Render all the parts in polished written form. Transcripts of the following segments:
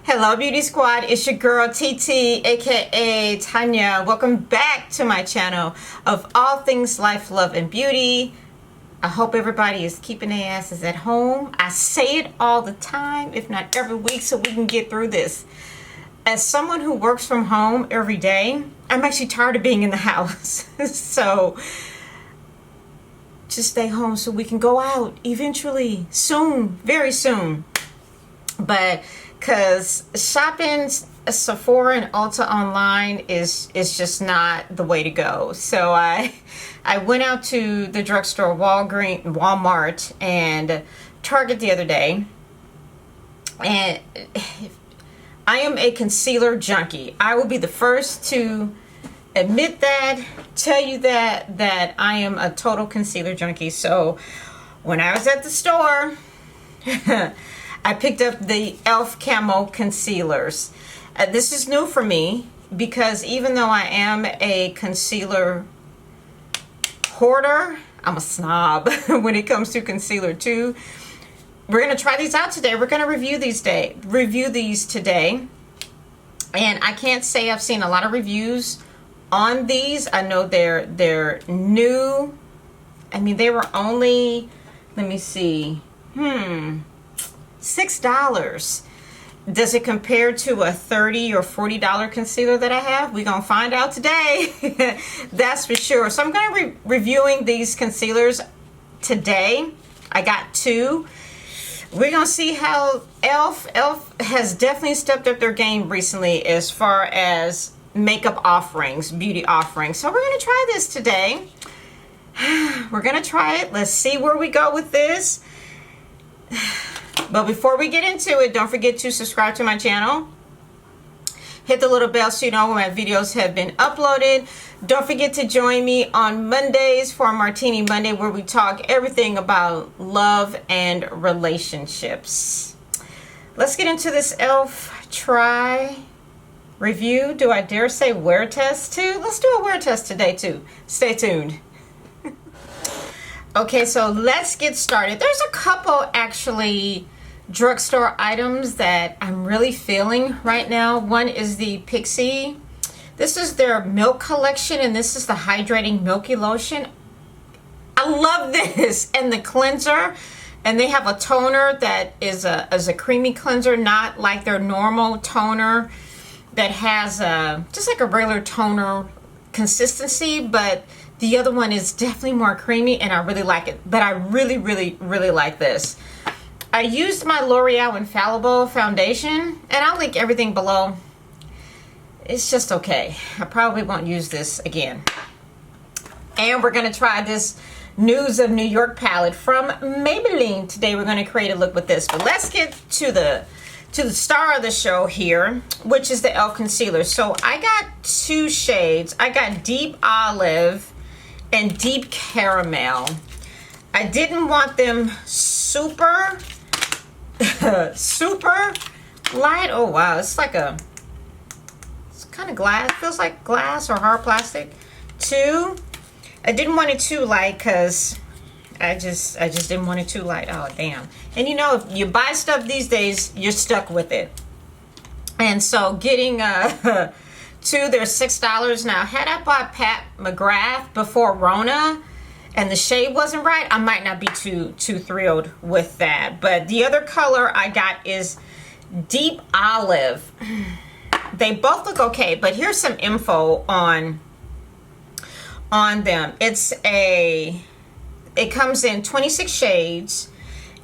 Hello Beauty Squad, it's your girl TeeTee aka Tanya. Welcome back to my channel of all things life, love, and beauty. I hope everybody is keeping their asses at home. I say it all the time, if not every week, so we can get through this. As someone who works from home every day, I'm actually tired of being in the house. So just stay home so we can go out eventually, soon, very soon. But because shopping Sephora and Ulta online is just not the way to go. So I went out to the drugstore, Walmart, and Target the other day, and I am a concealer junkie. I will be the first to admit that, tell you that I am a total concealer junkie. So when I was at the store, I picked up the E.L.F. Camo concealers. This is new for me because even though I am a concealer hoarder, I'm a snob when it comes to concealer too. We're going to try these out today. We're going to review these today. And I can't say I've seen a lot of reviews on these. I know they're new. I mean, they were only, let me see, $6. Does it compare to a $30 or $40 concealer that I have? We're gonna find out today. That's for sure. So I'm gonna be reviewing these concealers today. I got two. We're gonna see how E.L.F has definitely stepped up their game recently as far as makeup offerings, beauty offerings. So we're gonna try this today. We're gonna try it. Let's see where we go with this. But before we get into it, don't forget to subscribe to my channel. Hit the little bell so you know when my videos have been uploaded. Don't forget to join me on Mondays for Martini Monday, where we talk everything about love and relationships. Let's get into this E.L.F. try review. Do I dare say wear test too? Let's do a wear test today too. Stay tuned. Okay, so let's get started. There's a couple actually drugstore items that I'm really feeling right now. One is the Pixie. This is their milk collection, and this is the hydrating milky lotion. I love this. And the cleanser, and they have a toner that is a creamy cleanser, not like their normal toner that has just like a regular toner consistency, but the other one is definitely more creamy, and I really like it. But I really like this. I used my Loreal Infallible foundation, and I'll link everything below. It's just okay. I probably won't use this again. And we're going to try this Nudes of NY palette from Maybelline. Today we're going to create a look with this. But let's get to the star of the show here, which is the E.L.F. concealer. So I got two shades. I got Deep Olive and Deep Caramel. I didn't want them super light. Oh wow, it's kind of glass. It feels like glass or hard plastic. Two, I didn't want it too light because I just didn't want it too light. Oh damn. And you know, if you buy stuff these days, you're stuck with it. And so getting two, they're $6 now. Had I bought Pat McGrath before Rona and the shade wasn't right, I might not be too thrilled with that. But the other color I got is Deep Olive. They both look okay, but here's some info on them. It comes in 26 shades,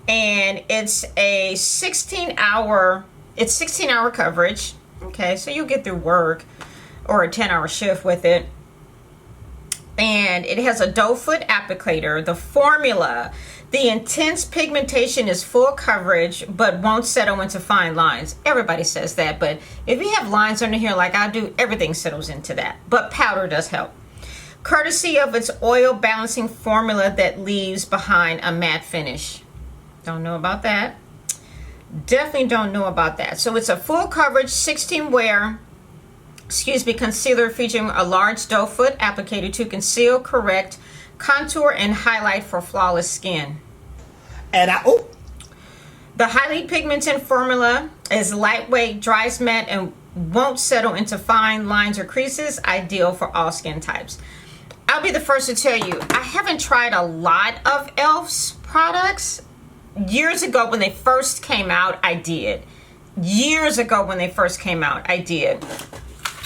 and it's a 16-hour coverage. Okay, so you'll get through work or a 10-hour shift with it. And it has a doe foot applicator. The formula, the intense pigmentation is full coverage but won't settle into fine lines. Everybody says that, but if you have lines under here like I do, everything settles into that. But powder does help. Courtesy of its oil balancing formula that leaves behind a matte finish. Don't know about that. Definitely don't know about that. So it's a full coverage 16 wear concealer featuring a large doe foot applicator to conceal, correct, contour, and highlight for flawless skin. And The highly pigmented formula is lightweight, dries matte, and won't settle into fine lines or creases. Ideal for all skin types. I'll be the first to tell you, I haven't tried a lot of E.L.F's products. Years ago when they first came out, I did. Years ago when they first came out, I did.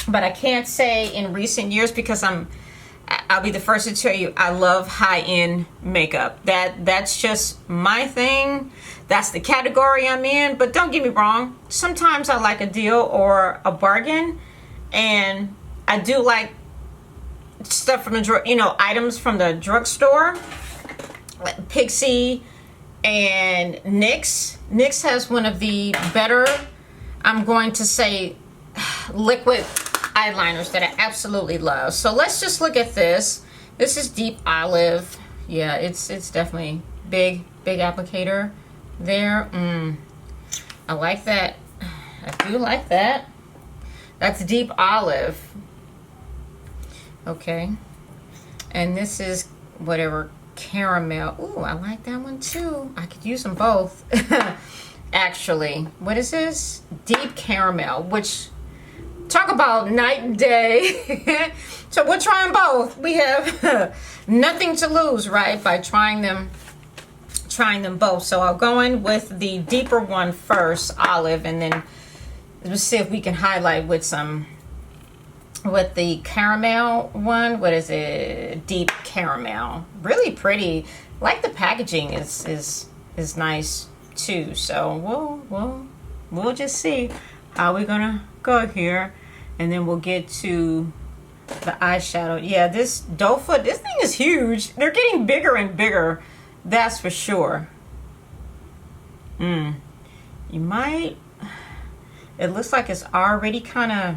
But I can't say in recent years because I'll be the first to tell you, I love high-end makeup. That's just my thing. That's the category I'm in. But don't get me wrong, sometimes I like a deal or a bargain, and I do like stuff from the items from the drugstore, like Pixie and NYX. NYX has one of the better, I'm going to say, liquid eyeliners that I absolutely love. So let's just look at this. This is Deep Olive. Yeah, it's definitely big applicator there. I like that. I do like that. That's Deep Olive. Okay. And this is whatever, caramel. Ooh, I like that one too. I could use them both. Actually, what is this? Deep Caramel, which, talk about night and day. So we're trying both. We have nothing to lose, right, by trying them both. So I'll go in with the deeper one first, Olive, and then we'll see if we can highlight with the caramel one. What is it? Deep Caramel. Really pretty. Like the packaging is nice too. So we'll just see how we're gonna go here, and then we'll get to the eyeshadow. Yeah, this doe foot, this thing is huge. They're getting bigger and bigger, that's for sure. You might, it looks like it's already kind of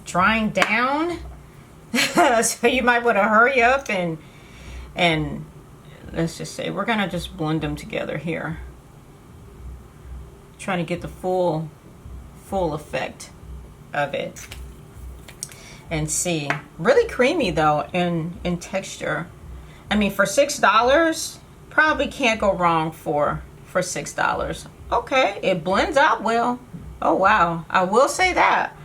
drying down. So you might want to hurry up and let's just say we're gonna just blend them together here, trying to get the full effect of it. And see, really creamy though in texture. I mean, for $6, probably can't go wrong for $6. Okay, it blends out well. Oh wow, I will say that.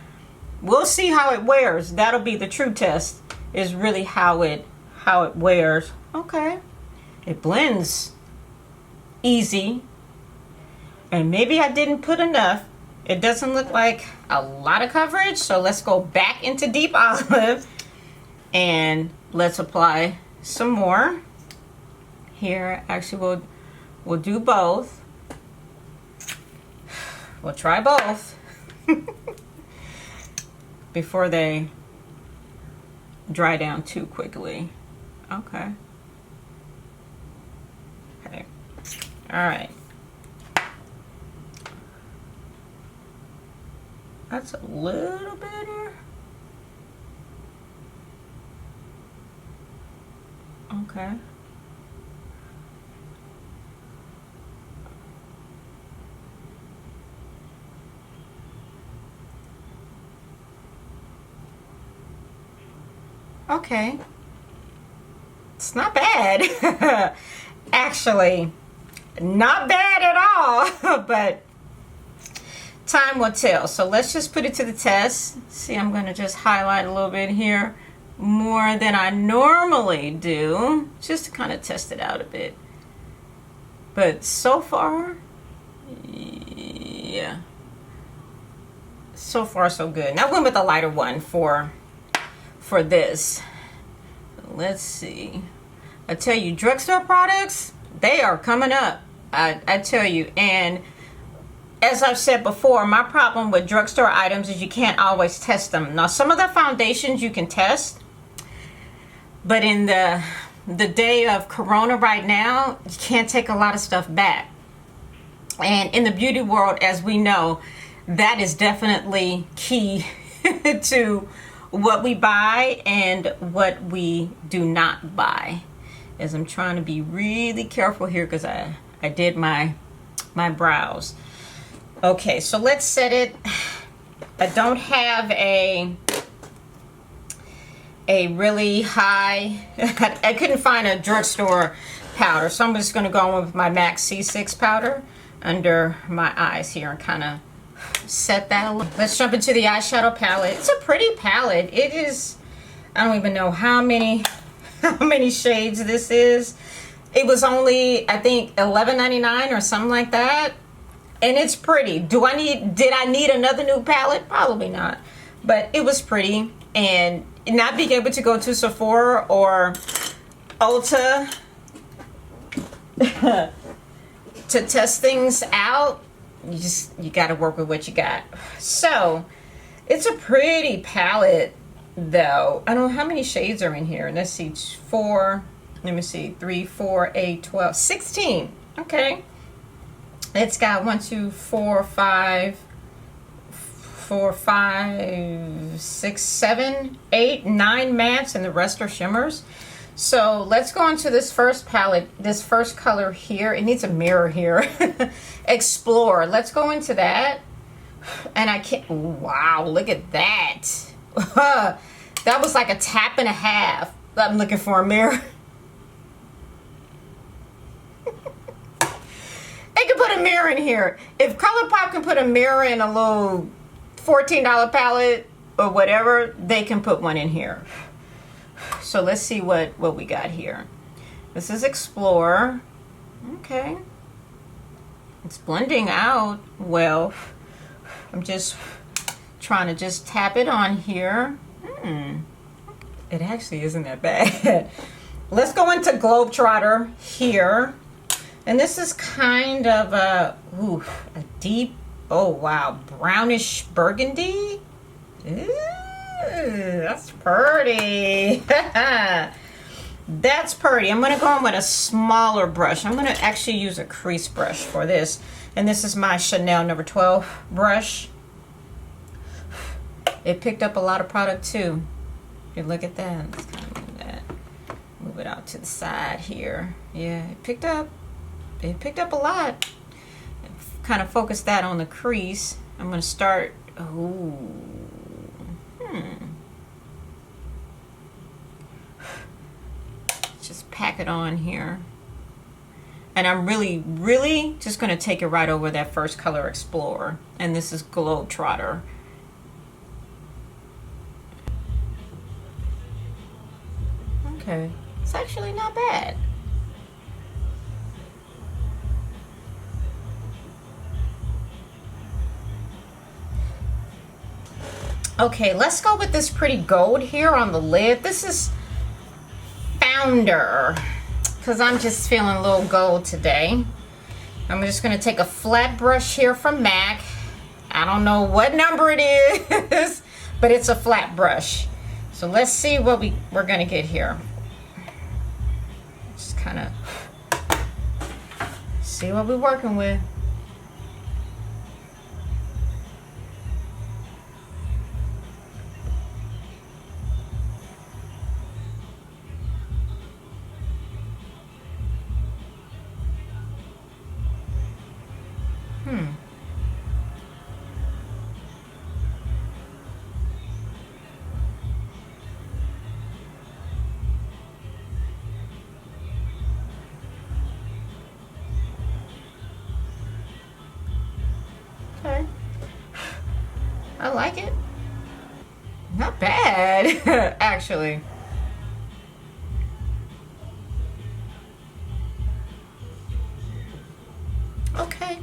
We'll see how it wears. That'll be the true test, is really how it wears. Okay, it blends easy, and maybe I didn't put enough. It doesn't look like a lot of coverage, so let's go back into Deep Olive and let's apply some more here. Actually, we'll do both. We'll try both before they dry down too quickly. Okay. All right. That's a little better. Okay. Okay. It's not bad. Actually, not bad at all, but time will tell. So let's just put it to the test. See, I'm going to just highlight a little bit here more than I normally do, just to kind of test it out a bit. But so far, yeah, so far so good. Now I went with the lighter one for this. Let's see. I tell you, drugstore products, they are coming up. I tell you. And as I've said before, my problem with drugstore items is you can't always test them. Now, some of the foundations you can test, but in the day of Corona right now, you can't take a lot of stuff back. And in the beauty world, as we know, that is definitely key to what we buy and what we do not buy. As I'm trying to be really careful here because I did my brows. Okay, so let's set it. I don't have a really high, I couldn't find a drugstore powder, so I'm just going to go in with my MAC C6 powder. under my eyes here and kind of set that a little. Let's jump into the eyeshadow palette. It's a pretty palette. It is, I don't even know how many shades this is. It was only, I think, $11.99 or something like that. And it's pretty. Did I need another new palette? Probably not. But it was pretty. And not being able to go to Sephora or Ulta to test things out, you got to work with what you got. So it's a pretty palette though. I don't know how many shades are in here. Let's see, 4, let me see, 3, 4, 8, 12, 16. Okay. It's got 1, 2, 4, 5, 6, 7, 8, 9 mattes, and the rest are shimmers. So let's go on to this first palette, this first color here. It needs a mirror here. Explore. Let's go into that. And I can't, wow, look at that. That was like a tap and a half. I'm looking for a mirror. They can put a mirror in here. If Colourpop can put a mirror in a little $14 palette or whatever, they can put one in here. So let's see what we got here. This is Explore. Okay. It's blending out well. I'm just trying to just tap it on here. It actually isn't that bad. Let's go into Globetrotter here. And this is kind of a deep, oh wow, brownish burgundy. Ooh, that's pretty. That's pretty. I'm going to go in with a smaller brush. I'm going to actually use a crease brush for this. And this is my Chanel number 12 brush. It picked up a lot of product too. You look at that. Let's kind of move that. Move it out to the side here. Yeah, it picked up a lot. Kind of focus that on the crease. I'm going to start. Just pack it on here. And I'm really just going to take it right over that first color, Explore. And this is Globetrotter. Okay, it's actually not bad. Okay, let's go with this pretty gold here on the lid. This is Founder, because I'm just feeling a little gold today. I'm just going to take a flat brush here from MAC. I don't know what number it is, but it's a flat brush. So let's see what we're going to get here. Just kind of see what we're working with. Okay. I like it. Not bad, actually. Okay.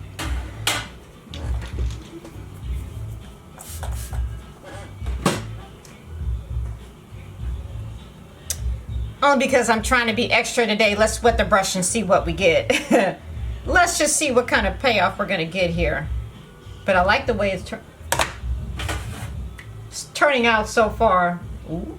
Only because I'm trying to be extra today. Let's wet the brush and see what we get. Let's just see what kind of payoff we're going to get here. But I like the way it's turning out so far. Ooh.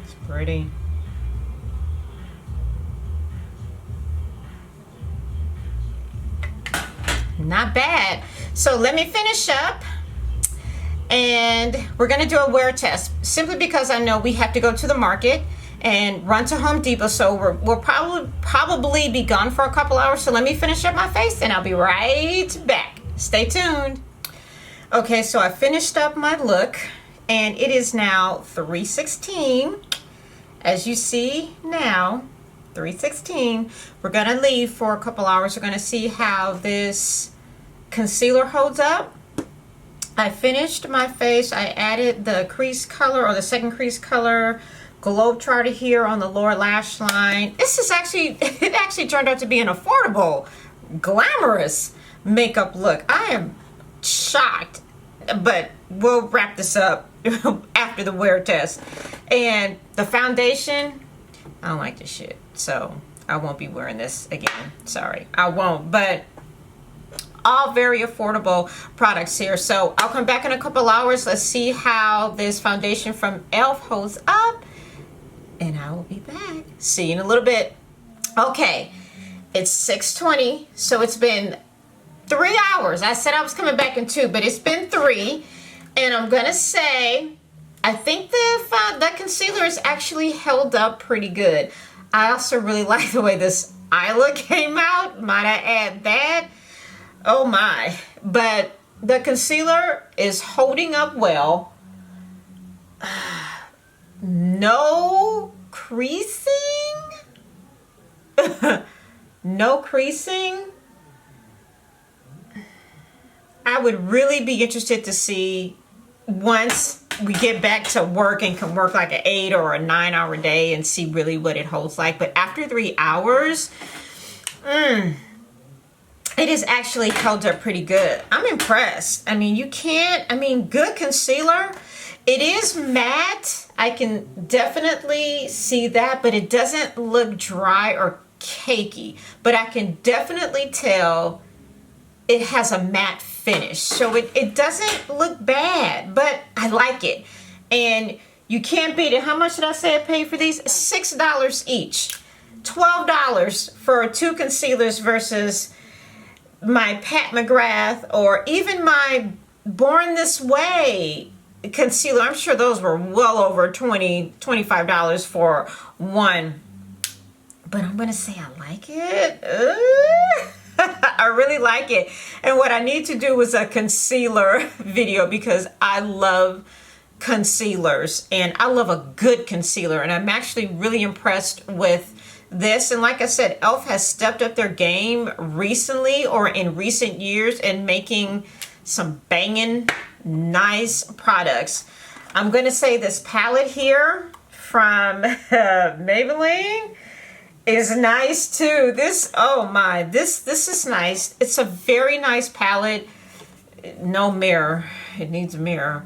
It's pretty. Not bad. So let me finish up and we're going to do a wear test, simply because I know we have to go to the market and run to Home Depot. So we'll probably be gone for a couple hours. So let me finish up my face and I'll be right back. Stay tuned. Okay, so I finished up my look and it is now 3:16. As you see now, 3:16. We're gonna leave for a couple hours. We're gonna see how this concealer holds up. I finished my face. I added the crease color, or the second crease color, Globetrotter here on the lower lash line. This is actually, it actually turned out to be an affordable, glamorous makeup look. I am shocked, but we'll wrap this up after the wear test. And the foundation, I don't like this shit, so I won't be wearing this again. Sorry, I won't. But all very affordable products here. So I'll come back in a couple hours. Let's see how this foundation from E.L.F holds up, and I will be back. See you in a little bit. Okay, it's 6:20, so it's been 3 hours. I said I was coming back in 2, but it's been 3, and I'm gonna say I think the concealer is actually held up pretty good. I also really like the way this eye look came out. Might I add that? Oh my. But the concealer is holding up well. No creasing. No creasing. I would really be interested to see once we get back to work and can work like an 8 or a 9 hour day and see really what it holds like. But after 3 hours, it is actually held up pretty good. I'm impressed. I mean, good concealer. It is matte. I can definitely see that, but it doesn't look dry or cakey. But I can definitely tell it has a matte finish. So it doesn't look bad, but I like it. And you can't beat it. How much did I say I paid for these? $6 each. $12 for 2 concealers versus my Pat McGrath or even my Born This Way concealer. I'm sure those were well over $25 for one. But I'm going to say I like it. I really like it. And what I need to do is a concealer video because I love concealers and I love a good concealer, and I'm actually really impressed with this. And like I said, E.L.F has stepped up their game recently or in recent years in making some banging nice products. I'm going to say this palette here from Maybelling is nice too. This, oh my, this is nice. It's a very nice palette. No mirror. It needs a mirror.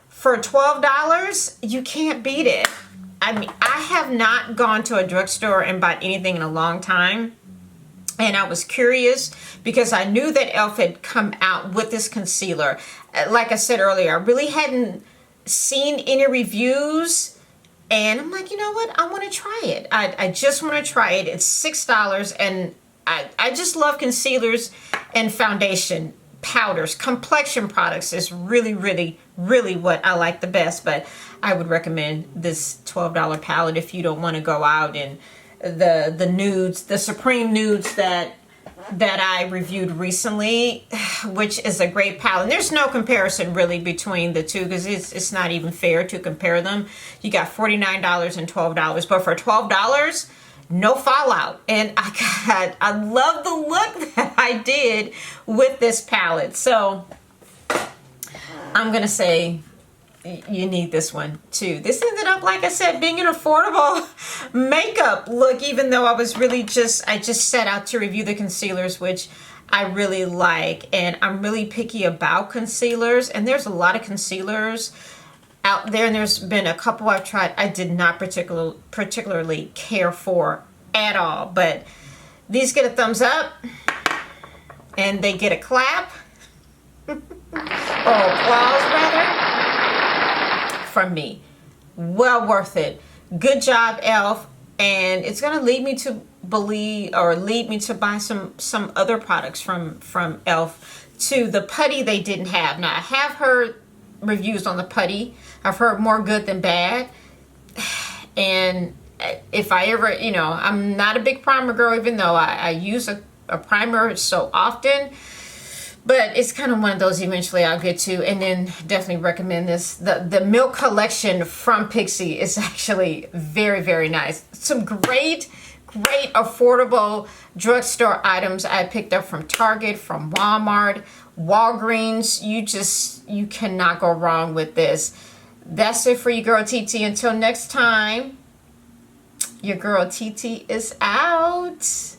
For $12, you can't beat it. I mean, I have not gone to a drugstore and bought anything in a long time. And I was curious because I knew that E.L.F had come out with this concealer. Like I said earlier, I really hadn't seen any reviews. And I'm like, you know what? I want to try it. I just want to try it. It's $6. And I just love concealers and foundation powders. Complexion products is really, really, really what I like the best. But I would recommend this $12 palette if you don't want to go out and the nudes, the Supreme nudes that I reviewed recently, which is a great palette. And there's no comparison really between the two because it's not even fair to compare them. You got $49 and $12, but for $12, no fallout. And I love the look that I did with this palette. So I'm gonna say you need this one too. This ended up, like I said, being an affordable makeup look, even though I just set out to review the concealers, which I really like. And I'm really picky about concealers, and there's a lot of concealers out there, and there's been a couple I've tried I did not particularly care for at all, but these get a thumbs up and they get a clap or applause rather from me. Well worth it. Good job, E.L.F. And it's gonna lead me to believe, or lead me to buy some other products from E.L.F. too. The putty they didn't have. Now I have heard reviews on the putty. I've heard more good than bad, and if I ever, you know, I'm not a big primer girl, even though I use a primer so often. But it's kind of one of those eventually I'll get to. And then definitely recommend this. The Milk collection from Pixi is actually very, very nice. Some great affordable drugstore items I picked up from Target, from Walmart, Walgreens. You cannot go wrong with this. That's it for you, girl TeeTee. Until next time, your girl TeeTee is out.